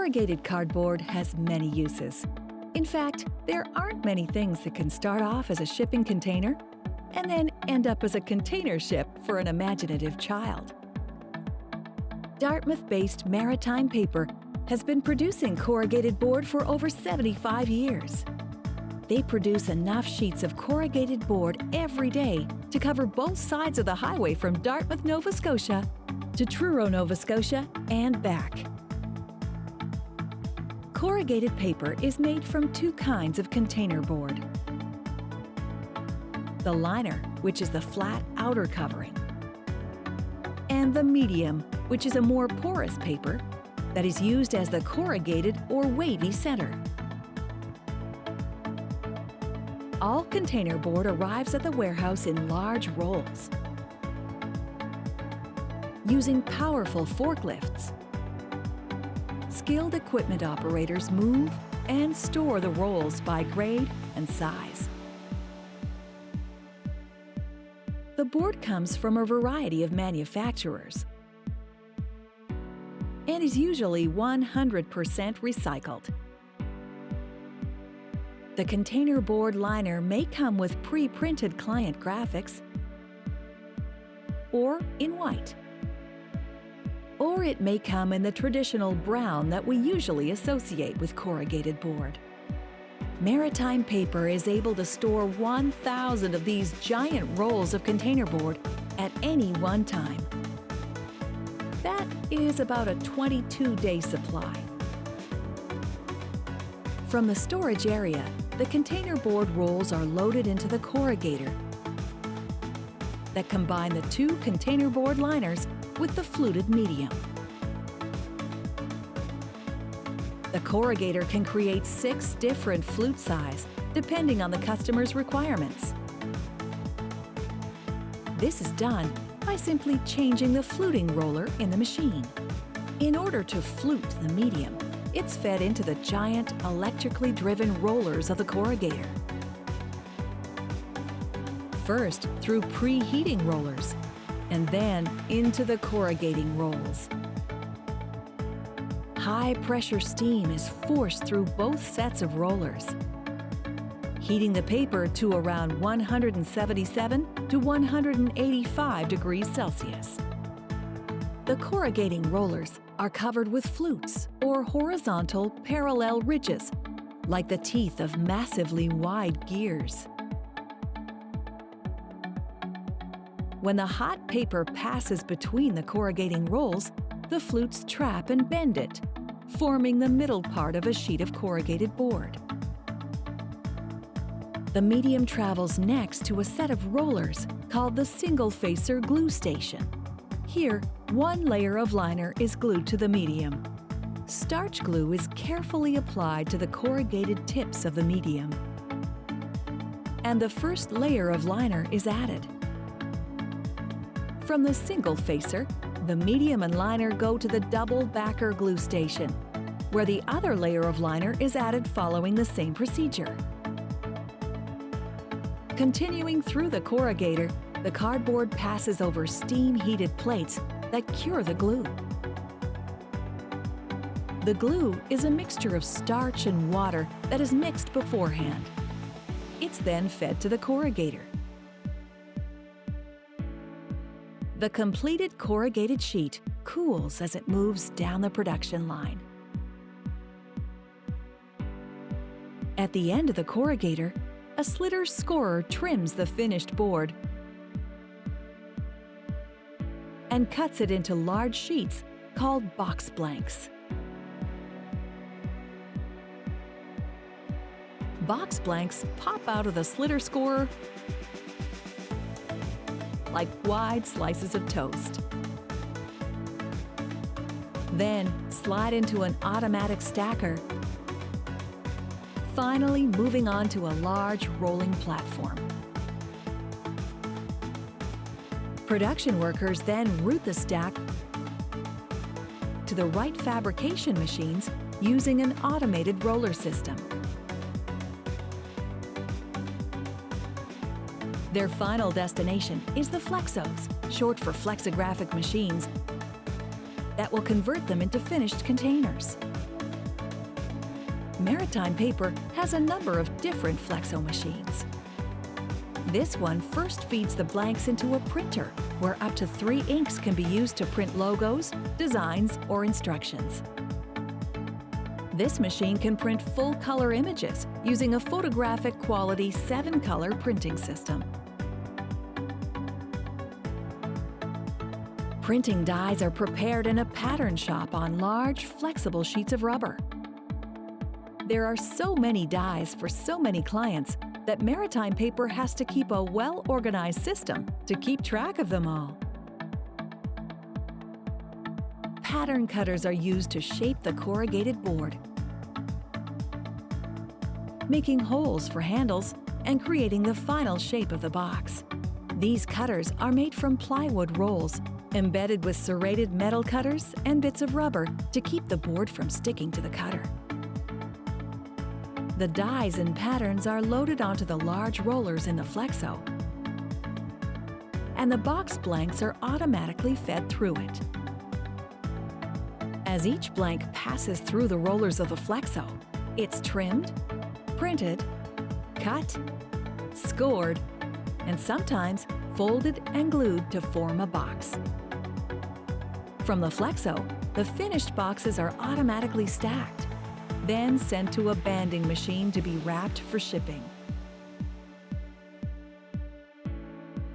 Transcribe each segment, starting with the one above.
Corrugated cardboard has many uses. In fact, there aren't many things that can start off as a shipping container and then end up as a container ship for an imaginative child. Dartmouth-based Maritime Paper has been producing corrugated board for over 75 years. They produce enough sheets of corrugated board every day to cover both sides of the highway from Dartmouth, Nova Scotia to Truro, Nova Scotia and back. Corrugated paper is made from two kinds of container board. The liner, which is the flat outer covering, and the medium, which is a more porous paper that is used as the corrugated or wavy center. All container board arrives at the warehouse in large rolls. Using powerful forklifts, skilled equipment operators move and store the rolls by grade and size. The board comes from a variety of manufacturers and is usually 100% recycled. The container board liner may come with pre-printed client graphics or in white. Or it may come in the traditional brown that we usually associate with corrugated board. Maritime Paper is able to store 1,000 of these giant rolls of container board at any one time. That is about a 22-day supply. From the storage area, the container board rolls are loaded into the corrugator that combine the two container board liners with the fluted medium. The corrugator can create 6 different flute sizes depending on the customer's requirements. This is done by simply changing the fluting roller in the machine. In order to flute the medium, it's fed into the giant electrically driven rollers of the corrugator. First through preheating rollers, and then into the corrugating rolls. High-pressure steam is forced through both sets of rollers, heating the paper to around 177 to 185 degrees Celsius. The corrugating rollers are covered with flutes or horizontal parallel ridges, like the teeth of massively wide gears. When the hot paper passes between the corrugating rolls, the flutes trap and bend it, forming the middle part of a sheet of corrugated board. The medium travels next to a set of rollers called the single-facer glue station. Here, one layer of liner is glued to the medium. Starch glue is carefully applied to the corrugated tips of the medium, and the first layer of liner is added. From the single facer, the medium and liner go to the double backer glue station, where the other layer of liner is added following the same procedure. Continuing through the corrugator, the cardboard passes over steam-heated plates that cure the glue. The glue is a mixture of starch and water that is mixed beforehand. It's then fed to the corrugator. The completed corrugated sheet cools as it moves down the production line. At the end of the corrugator, a slitter scorer trims the finished board and cuts it into large sheets called box blanks. Box blanks pop out of the slitter scorer like wide slices of toast. Then slide into an automatic stacker, finally moving on to a large rolling platform. Production workers then route the stack to the right fabrication machines using an automated roller system. Their final destination is the Flexos, short for flexographic machines, that will convert them into finished containers. Maritime Paper has a number of different Flexo machines. This one first feeds the blanks into a printer, where up to 3 inks can be used to print logos, designs, or instructions. This machine can print full-color images using a photographic quality 7-color printing system. Printing dies are prepared in a pattern shop on large, flexible sheets of rubber. There are so many dies for so many clients that Maritime Paper has to keep a well-organized system to keep track of them all. Pattern cutters are used to shape the corrugated board, making holes for handles and creating the final shape of the box. These cutters are made from plywood rolls, embedded with serrated metal cutters and bits of rubber to keep the board from sticking to the cutter. The dies and patterns are loaded onto the large rollers in the Flexo, and the box blanks are automatically fed through it. As each blank passes through the rollers of the Flexo, it's trimmed, printed, cut, scored, and sometimes folded and glued to form a box. From the Flexo, the finished boxes are automatically stacked, then sent to a banding machine to be wrapped for shipping.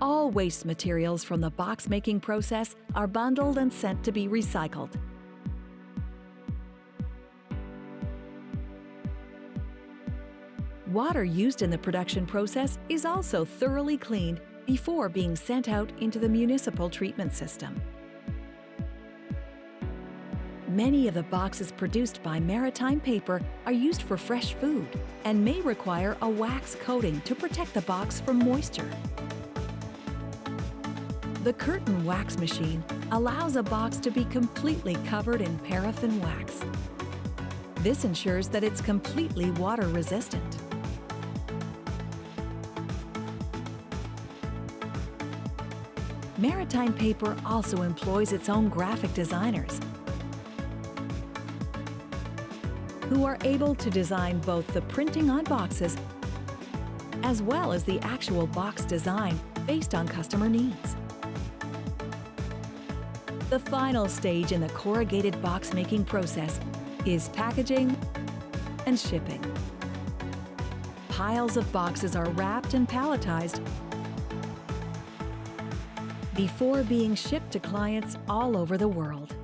All waste materials from the box-making process are bundled and sent to be recycled. Water used in the production process is also thoroughly cleaned before being sent out into the municipal treatment system. Many of the boxes produced by Maritime Paper are used for fresh food and may require a wax coating to protect the box from moisture. The curtain wax machine allows a box to be completely covered in paraffin wax. This ensures that it's completely water resistant. Maritime Paper also employs its own graphic designers, who are able to design both the printing on boxes as well as the actual box design based on customer needs. The final stage in the corrugated box making process is packaging and shipping. Piles of boxes are wrapped and palletized before being shipped to clients all over the world.